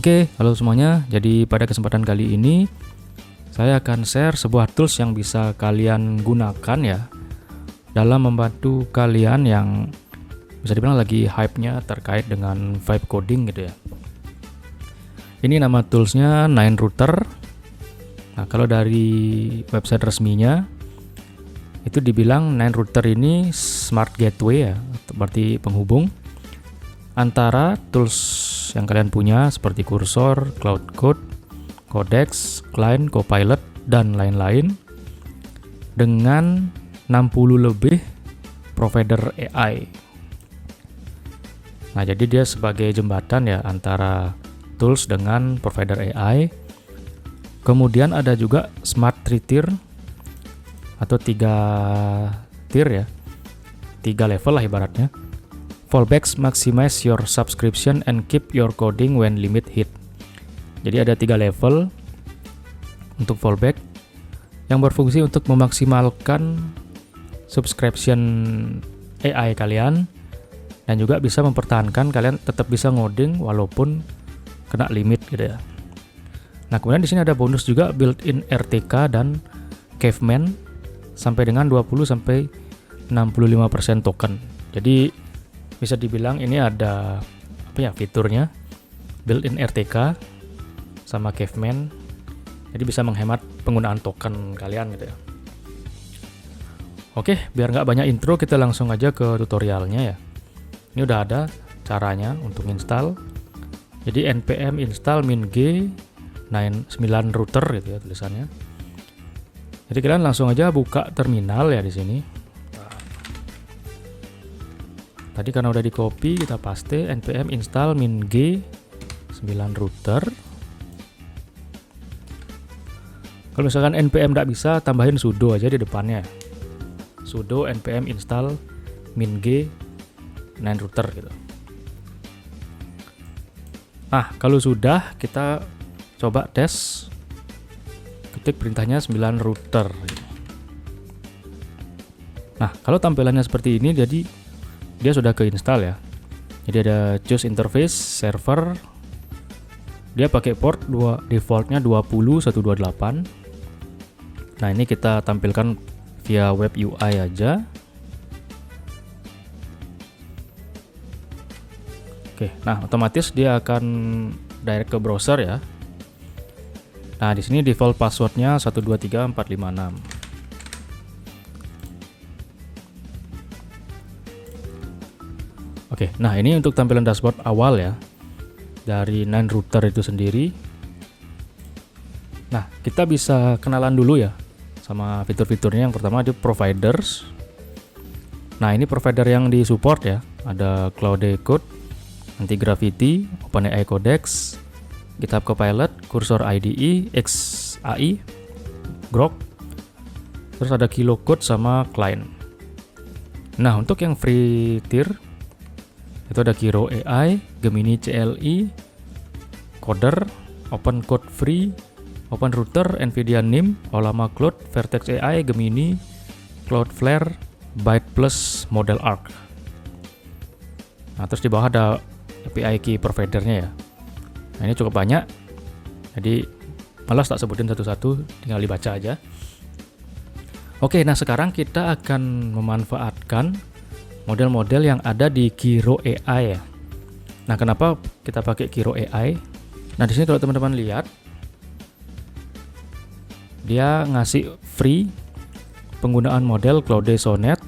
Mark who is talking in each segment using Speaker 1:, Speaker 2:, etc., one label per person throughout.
Speaker 1: Oke, halo semuanya. Jadi pada kesempatan kali ini saya akan share sebuah tools yang bisa kalian gunakan ya dalam membantu kalian yang bisa dibilang lagi hype-nya terkait dengan vibe coding gitu ya. Ini nama toolsnya Nine Router. Nah, kalau dari website resminya itu dibilang Nine Router ini smart gateway ya, berarti penghubung antara tools yang kalian punya seperti Cursor, Cloud Code, Codex, Client, Copilot, dan lain-lain dengan 60 lebih provider AI. Nah, jadi dia sebagai jembatan ya antara tools dengan provider AI. Kemudian ada juga Smart 3 tier atau 3 tier ya, 3 level lah ibaratnya. Fallbacks maximize your subscription and keep your coding when limit hit. Jadi ada 3 level untuk fallback yang berfungsi untuk memaksimalkan subscription AI kalian dan juga bisa mempertahankan kalian tetap bisa ngoding walaupun kena limit gitu ya. Nah, kemudian di sini ada bonus juga built-in RTK dan Caveman sampai dengan 20 sampai 65% token. Jadi bisa dibilang ini ada fiturnya built-in RTK sama Caveman, jadi bisa menghemat penggunaan token kalian gitu ya. Oke, biar nggak banyak intro, kita langsung aja ke tutorialnya ya. Ini udah ada caranya untuk install. Jadi npm install min-g 9 router gitu ya tulisannya. Jadi kalian langsung aja buka terminal ya di sini. Tadi karena udah di copy, kita paste npm install min-g 9 router. Kalau misalkan npm nggak bisa, tambahin sudo aja di depannya. Sudo npm install min-g 9 router gitu. Nah, kalau sudah, kita coba tes. Ketik perintahnya 9 router. Nah, kalau tampilannya seperti ini, jadi dia sudah keinstall ya. Jadi ada choose interface server. Dia pakai port defaultnya 20128. Nah, ini kita tampilkan via web UI aja. Oke, nah otomatis dia akan direct ke browser ya. Nah, di sini default passwordnya 123456. Oke, nah ini untuk tampilan dashboard awal ya dari Nine Router itu sendiri. Nah, kita bisa kenalan dulu ya sama fitur-fiturnya. Yang pertama ada providers. Nah, ini provider yang disupport ya. Ada Cloud Code, Anti-Gravity, OpenAI Codex, GitHub Copilot, Cursor IDE, XAI, Grok. Terus ada Kilo Code sama Client. Nah, untuk yang free tier itu ada Kiro AI, Gemini CLI, Coder, Open Code Free, Open Router, Nvidia NIM, Olama Cloud, Vertex AI, Gemini, Cloudflare, Byte Plus, Model Arc. Nah, terus di bawah ada API key providernya ya. Nah, ini cukup banyak. Jadi malas tak sebutin satu-satu, tinggal dibaca aja. Oke, nah sekarang kita akan memanfaatkan model-model yang ada di Kiro AI ya. Nah, kenapa kita pakai Kiro AI? Nah, di sini kalau teman-teman lihat, dia ngasih free penggunaan model Claude Sonnet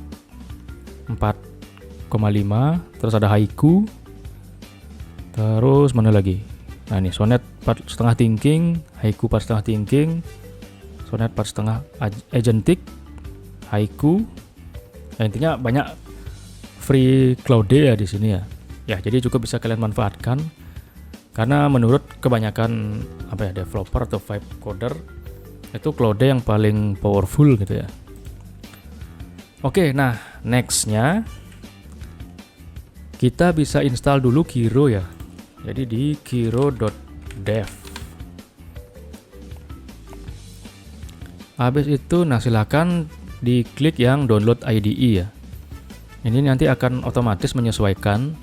Speaker 1: 4,5, terus ada Haiku, terus mana lagi? Nah, ini Sonnet 4,5 thinking, Haiku 4,5 thinking, Sonnet 4,5 agentic, Haiku. Nah, intinya banyak free Claude ya di sini ya. Ya, jadi cukup bisa kalian manfaatkan karena menurut kebanyakan developer atau vibe coder itu Claude yang paling powerful gitu ya. Oke, nah nextnya kita bisa install dulu Kiro ya. Jadi di kiro.dev. Habis itu, nah silakan diklik yang download IDE ya. Ini nanti akan otomatis menyesuaikan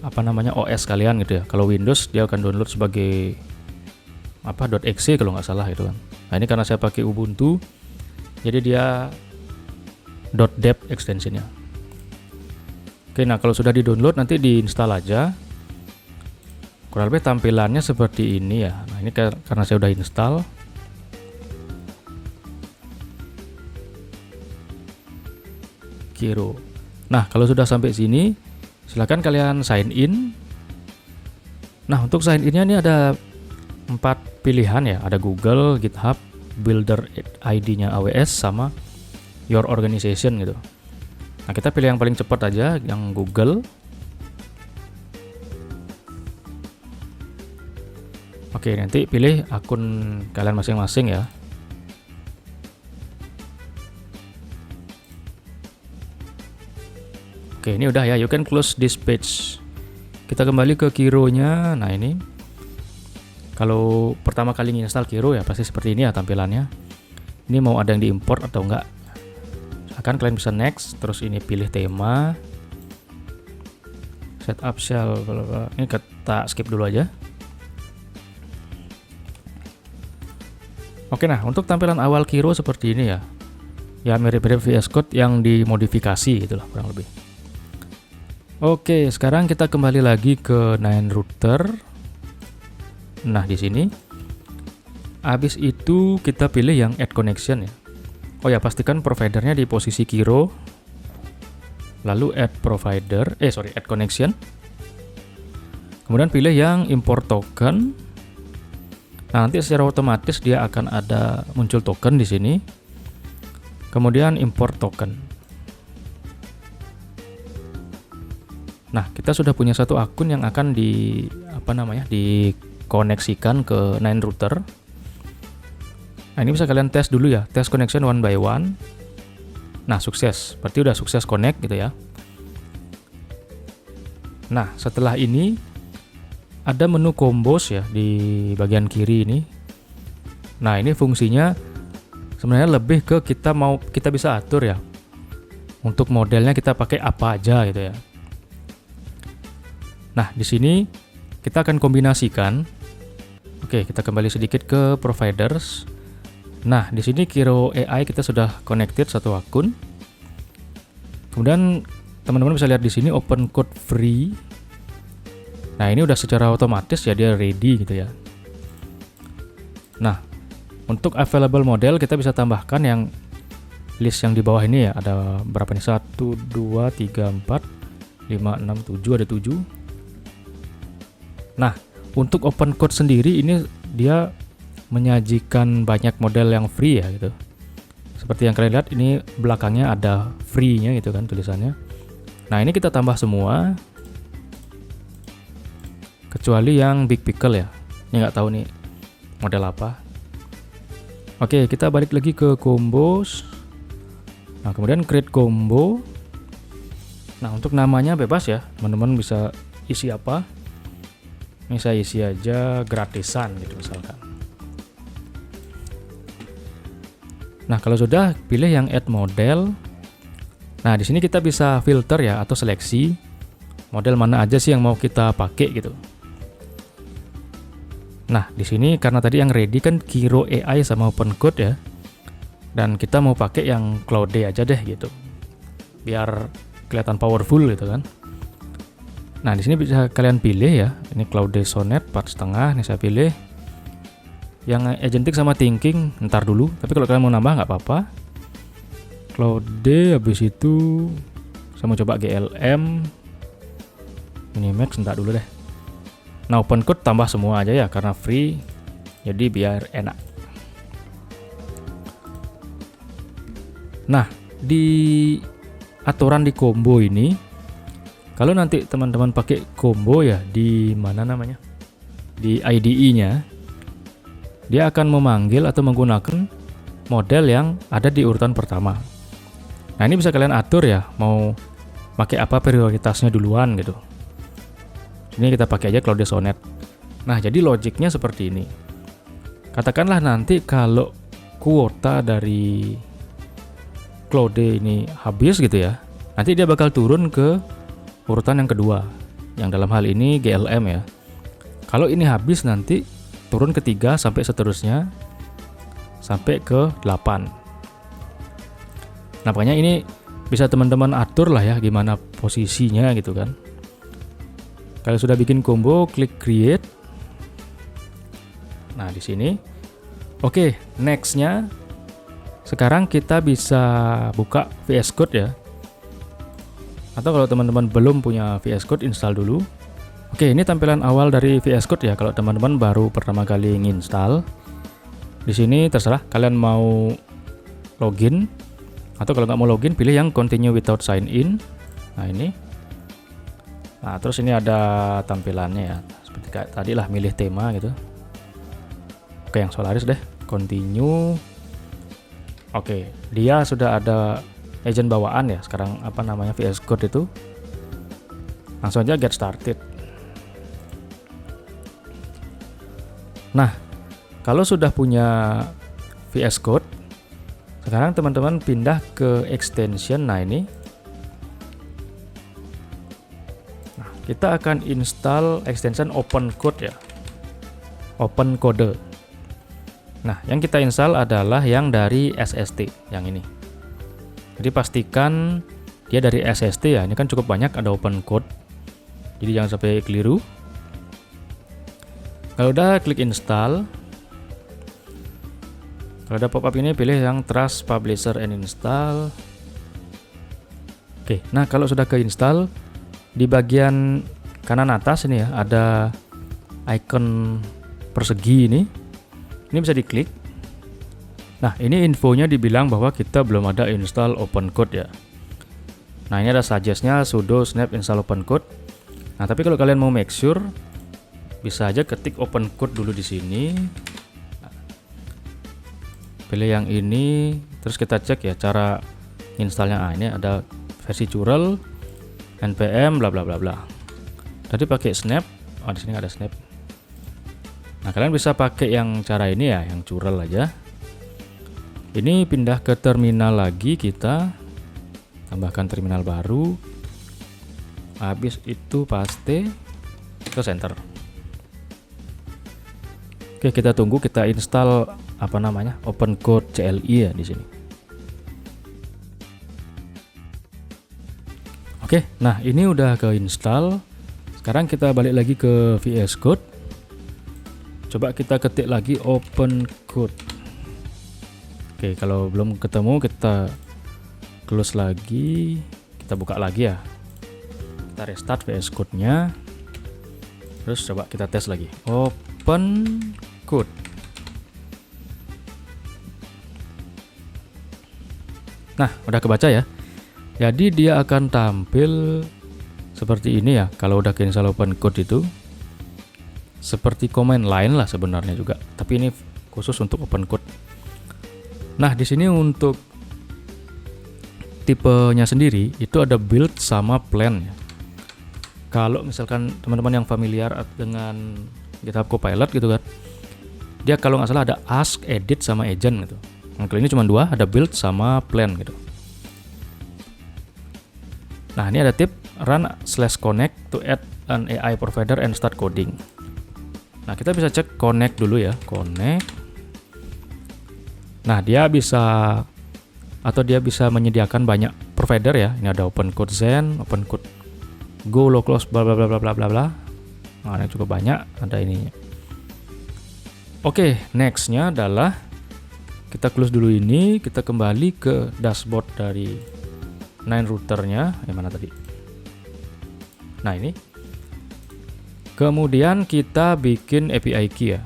Speaker 1: OS kalian gitu ya. Kalau Windows dia akan download sebagai .exe kalau nggak salah itu kan. Nah ini karena saya pakai Ubuntu, jadi dia .deb extensionnya. Oke, nah kalau sudah di-download nanti diinstal aja. Kurang lebih tampilannya seperti ini ya. Nah ini karena saya udah install. Kiro. Nah kalau sudah sampai sini, silakan kalian sign in. Nah untuk sign innya ini ada 4 pilihan ya. Ada Google, GitHub, Builder ID-nya AWS, sama Your Organization gitu. Nah kita pilih yang paling cepat aja, yang Google. Oke, nanti pilih akun kalian masing-masing ya. Oke, ini udah ya, you can close this page. Kita kembali ke Kiro-nya. Nah ini, kalau pertama kali install Kiro ya pasti seperti ini ya tampilannya. Ini mau ada yang diimport atau enggak. Akan kalian bisa next, terus ini pilih tema, setup shell, ini kita skip dulu aja. Oke, nah untuk tampilan awal Kiro seperti ini ya. Ya mirip-mirip VS Code yang dimodifikasi itulah kurang lebih. Oke, sekarang kita kembali lagi ke Nine Router. Nah di sini, habis itu kita pilih yang Add Connection ya. Oh ya, pastikan providernya di posisi Kiro. Lalu add connection. Kemudian pilih yang import token. Nah, nanti secara otomatis dia akan ada muncul token di sini. Kemudian import token. Nah, kita sudah punya satu akun yang akan dikoneksikan ke Nine Router. Nah ini bisa kalian tes dulu ya, tes connection one by one. Nah sukses, berarti udah sukses connect gitu ya. Nah setelah ini ada menu combos ya di bagian kiri ini. Nah ini fungsinya sebenarnya lebih ke kita bisa atur ya, untuk modelnya kita pakai apa aja gitu ya. Nah di sini kita akan kombinasikan. Oke, kita kembali sedikit ke providers. Nah, di sini Kiro AI kita sudah connected satu akun. Kemudian teman-teman bisa lihat di sini open code free. Nah, ini udah secara otomatis ya dia ready gitu ya. Nah, untuk available model kita bisa tambahkan yang list yang di bawah ini ya. Ada berapa nih? 1 2 3 4 5 6 7, ada 7. Nah, untuk open code sendiri ini dia menyajikan banyak model yang free ya gitu. Seperti yang kalian lihat ini belakangnya ada free-nya gitu kan tulisannya. Nah ini kita tambah semua kecuali yang Big Pickle ya. Ini nggak tahu nih model apa. Oke, kita balik lagi ke combos. Nah kemudian create combo. Nah untuk namanya bebas ya, teman-teman bisa isi apa. Ini saya isi aja gratisan gitu misalkan. Nah, kalau sudah pilih yang add model. Nah, di sini kita bisa filter ya atau seleksi model mana aja sih yang mau kita pakai gitu. Nah, di sini karena tadi yang ready kan Kiro AI sama OpenCode ya. Dan kita mau pakai yang Cloude aja deh gitu. Biar kelihatan powerful gitu kan. Nah, di sini bisa kalian pilih ya. Ini Cloude Sonnet 4,5 nih saya pilih. Yang agentic sama thinking ntar dulu, tapi kalau kalian mau nambah nggak apa-apa. Cloude, habis itu saya mau coba GLM, Minimax ntar dulu deh. Nah OpenCode tambah semua aja ya karena free, jadi biar enak. Nah di aturan di combo ini, kalau nanti teman-teman pakai combo ya di mana namanya, di IDE-nya. Dia akan memanggil atau menggunakan model yang ada di urutan pertama. Nah ini bisa kalian atur ya, mau pakai apa prioritasnya duluan gitu. Ini kita pakai aja Cloude Sonnet. Nah jadi logiknya seperti ini. Katakanlah nanti kalau kuota dari Cloude ini habis gitu ya, nanti dia bakal turun ke urutan yang kedua. yang dalam hal ini GLM ya. Kalau ini habis nanti turun ke 3 sampai seterusnya sampai ke 8. Nah, makanya ini bisa teman-teman atur lah ya gimana posisinya gitu kan. Kalau sudah bikin combo, klik create. Nah, di sini. Oke, next-nya sekarang kita bisa buka VS Code ya. Atau kalau teman-teman belum punya VS Code, install dulu. Oke, ini tampilan awal dari VS Code ya. Kalau teman-teman baru pertama kali nginstal, di sini terserah kalian mau login atau kalau nggak mau login pilih yang continue without sign in. Nah, ini. Nah, terus ini ada tampilannya ya. Seperti kayak tadi lah, milih tema gitu. Oke, yang Solaris deh, continue. Oke, dia sudah ada agent bawaan ya. Sekarang apa namanya VS Code itu. Langsung aja get started. Nah, kalau sudah punya VS Code, sekarang teman-teman pindah ke extension. Nah, ini. Nah, kita akan install extension OpenCode ya. OpenCode. Nah, yang kita install adalah yang dari SST, yang ini. Jadi pastikan dia dari SST ya. Ini kan cukup banyak ada OpenCode. Jadi jangan sampai keliru. Kalau udah klik install. Kalau ada pop-up ini pilih yang Trust Publisher and Install. Oke, nah kalau sudah keinstall, di bagian kanan atas ini ya ada icon persegi ini. Ini bisa diklik. Nah, ini infonya dibilang bahwa kita belum ada install OpenCode ya. Nah, ini ada suggest-nya sudo snap install OpenCode. Nah, tapi kalau kalian mau make sure, bisa aja ketik OpenCode dulu di sini. Pilih yang ini, terus kita cek ya cara installnya. Ini ada versi curl, npm, bla bla bla bla. Tadi pakai snap, di sini ada snap. Nah, kalian bisa pakai yang cara ini ya, yang curl aja. Ini pindah ke terminal lagi, kita tambahkan terminal baru. Habis itu paste, terus enter. Oke, kita tunggu, kita install apa namanya OpenCode CLI ya di sini. Oke, nah ini udah keinstall. Sekarang kita balik lagi ke VS Code. Coba kita ketik lagi OpenCode. Oke, kalau belum ketemu kita close lagi, kita buka lagi ya. Kita restart VS Code-nya. Terus coba kita tes lagi. OpenCode. Nah, udah kebaca ya. Jadi dia akan tampil seperti ini ya. Kalau udah keinstall OpenCode itu seperti command line lah sebenarnya juga. Tapi ini khusus untuk OpenCode. Nah, di sini untuk tipenya sendiri itu ada build sama plan ya. Kalau misalkan teman-teman yang familiar dengan GitHub Copilot gitu kan, dia kalau nggak salah ada ask, edit sama agent gitu. Nah, kali ini cuma dua, ada build sama plan gitu. Nah, ini ada tip run/connect to add an AI provider and start coding. Nah, kita bisa cek connect dulu ya, connect. Nah, dia bisa menyediakan banyak provider ya. Ini ada OpenCode Zen, OpenCode Go, Localhost, bla bla bla bla bla bla. Nah, ini cukup banyak, ada ininya. Oke, next-nya adalah kita close dulu ini, kita kembali ke dashboard dari Nine routernya. Yang mana tadi? Nah, ini. Kemudian kita bikin API key ya.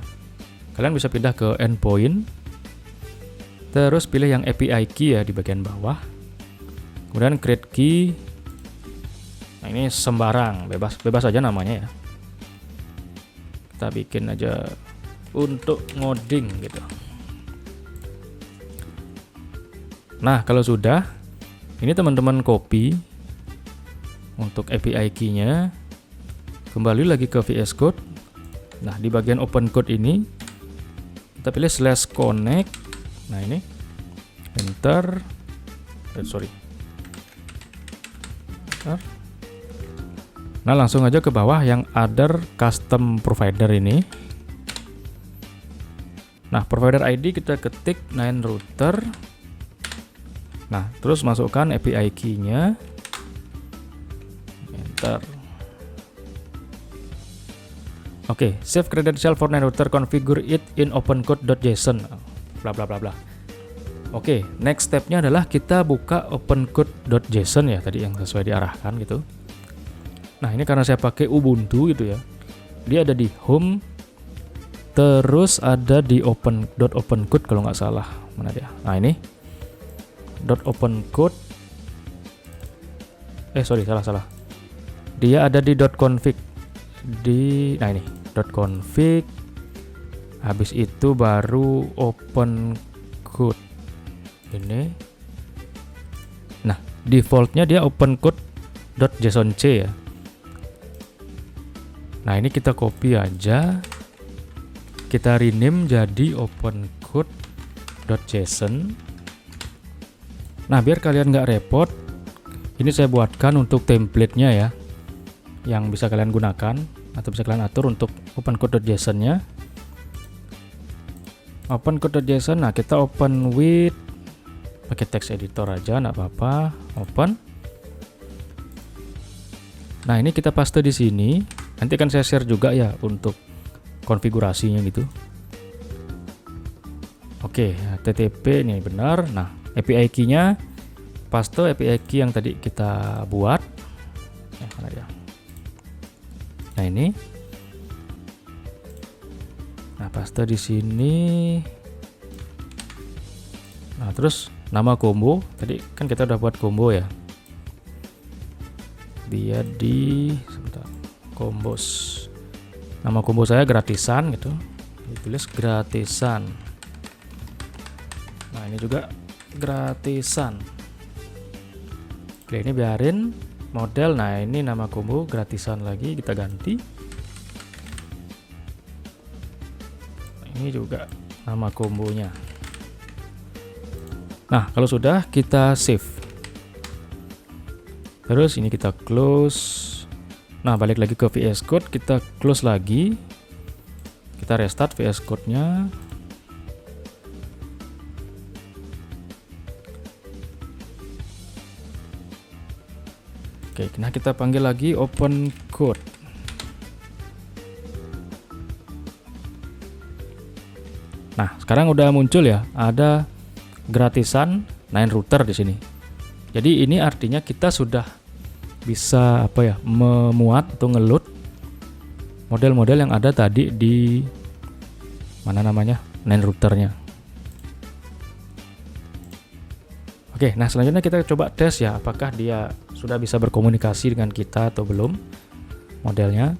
Speaker 1: Kalian bisa pindah ke endpoint. Terus pilih yang API key ya di bagian bawah. Kemudian create key. Nah, ini sembarang, bebas aja namanya ya. Kita bikin aja untuk ngoding gitu. Nah, kalau sudah, ini teman-teman copy untuk API key-nya. Kembali lagi ke VS Code. Nah, di bagian OpenCode ini kita pilih /connect. Nah, ini enter. Nah, langsung aja ke bawah yang other custom provider ini. Nah, provider ID kita ketik 9 router. Nah, terus masukkan API key-nya. Enter. Oke, save credential for 9 router, configure it in opencode.json. Bla bla bla bla. Oke, next stepnya adalah kita buka opencode.json ya, tadi yang sesuai diarahkan gitu. Nah, ini karena saya pakai Ubuntu gitu ya. Dia ada di home, terus ada di opencode kalau nggak salah. Mana dia? Nah, ini .opencode. Salah. Dia ada di .config. Nah ini .config. Habis itu baru opencode. Ini. Nah, defaultnya dia opencode.jsonc ya. Nah, ini kita copy aja. Kita rename jadi opencode.json. Nah, biar kalian nggak repot, ini saya buatkan untuk template-nya ya, yang bisa kalian gunakan atau bisa kalian atur untuk opencode.json-nya. Opencode.json, nah kita open with pakai text editor aja, nggak apa-apa. Open. Nah, ini kita paste di sini. Nanti akan saya share juga ya untuk konfigurasinya gitu. Oke, HTTP ini benar. Nah, API key-nya paste API key yang tadi kita buat. Mana dia? Nah, ini. Nah, paste di sini. Nah, terus nama combo. Tadi kan kita udah buat combo ya. Dia di combos. Nama combo saya gratisan gitu. Ditulis gratisan. Nah, ini juga gratisan. Oke, ini biarin model. Nah, ini nama combo gratisan lagi kita ganti. Ini juga nama kombonya. Nah, kalau sudah kita save. Terus ini kita close. Nah, balik lagi ke VS Code, kita close lagi. Kita restart VS Code-nya. Oke, nah kita panggil lagi opencode. Nah, sekarang udah muncul ya, ada gratisan 9 router di sini. Jadi ini artinya kita sudah bisa memuat atau ngeload model-model yang ada tadi di mana namanya 9 routernya. Oke, nah selanjutnya kita coba tes ya, apakah dia sudah bisa berkomunikasi dengan kita atau belum modelnya.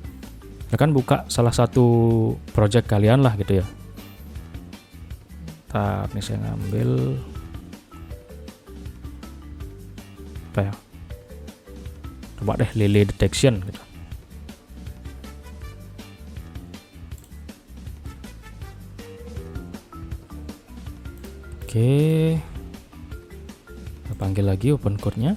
Speaker 1: Ya kan buka salah satu project kalian lah gitu ya. Ntar nih saya ngambil apa ya? Coba deh Lele detection gitu. Oke. Kita panggil lagi opencode-nya.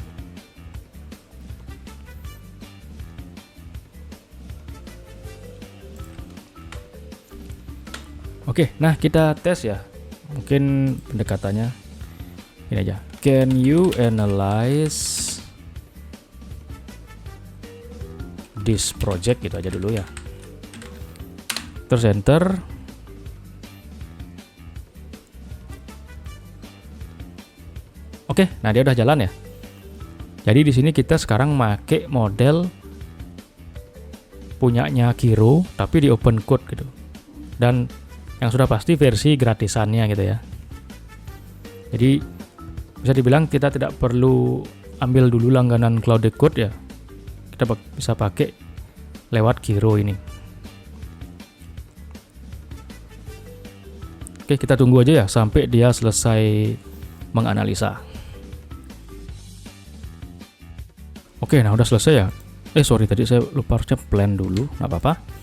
Speaker 1: Oke, nah kita tes ya. Mungkin pendekatannya ini aja. Can you analyze this project gitu aja dulu ya. Terus enter. Oke, nah dia udah jalan ya. Jadi di sini kita sekarang make model punyanya Kiro tapi di opencode gitu. Dan yang sudah pasti versi gratisannya gitu ya. Jadi bisa dibilang kita tidak perlu ambil dulu langganan Cloudecode ya. Kita bisa pakai lewat Kiro ini. Oke, kita tunggu aja ya sampai dia selesai menganalisa. Oke, nah udah selesai ya. Sorry tadi saya lupa harusnya plan dulu, nggak apa-apa.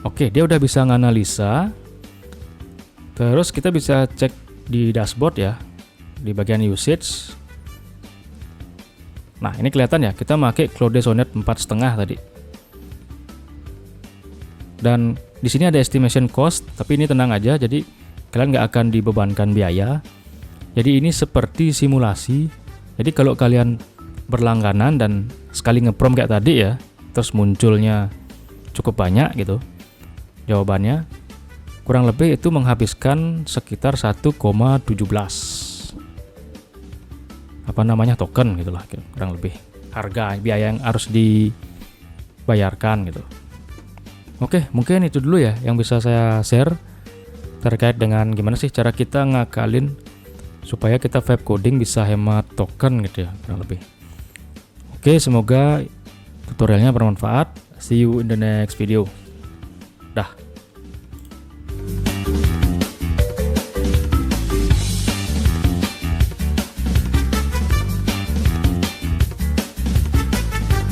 Speaker 1: Oke, dia udah bisa nganalisa. Terus kita bisa cek di dashboard ya, di bagian usage. Nah, ini kelihatan ya, kita pakai Claude Sonnet 4,5 tadi. Dan di sini ada estimation cost, tapi ini tenang aja, jadi kalian nggak akan dibebankan biaya. Jadi ini seperti simulasi. Jadi kalau kalian berlangganan dan sekali ngeprom kayak tadi ya, terus munculnya cukup banyak gitu, jawabannya kurang lebih itu menghabiskan sekitar 1,17 token gitulah, kurang lebih harga biaya yang harus dibayarkan gitu. Oke, mungkin itu dulu ya yang bisa saya share terkait dengan gimana sih cara kita ngakalin supaya kita vibe coding bisa hemat token gitu ya, kurang lebih. Oke, semoga tutorialnya bermanfaat. See you in the next video. Dah.